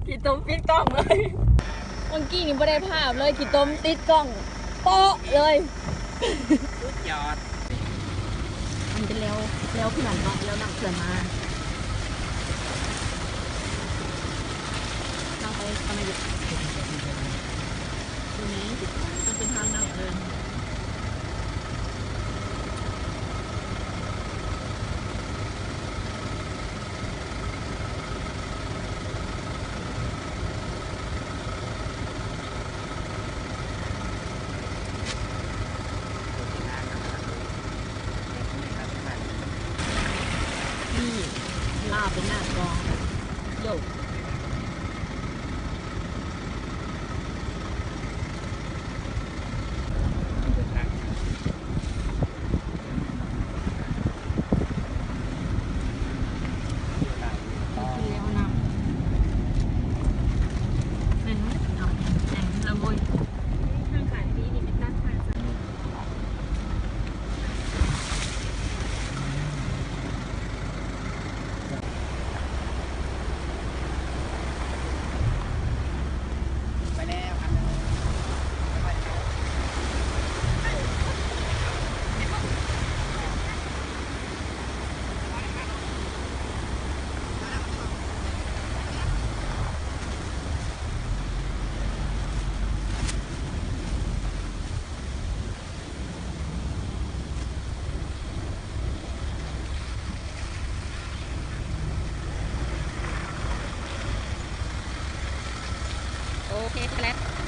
กี่ต้มปิดกล้องเลยเมื่อกี้นี่ไม่ได้ภาพเลยกี่ต้มติดกล้องโป๊ะเลยสุดยอดมันจะเร็วเพื่อนเนาะแล้วนำเพื่อนมาเราไปทำไมอยู่ตรงนี้จะเป็นทางนั่งเดินลาเป็นหน้ากองโยกโอเคครับ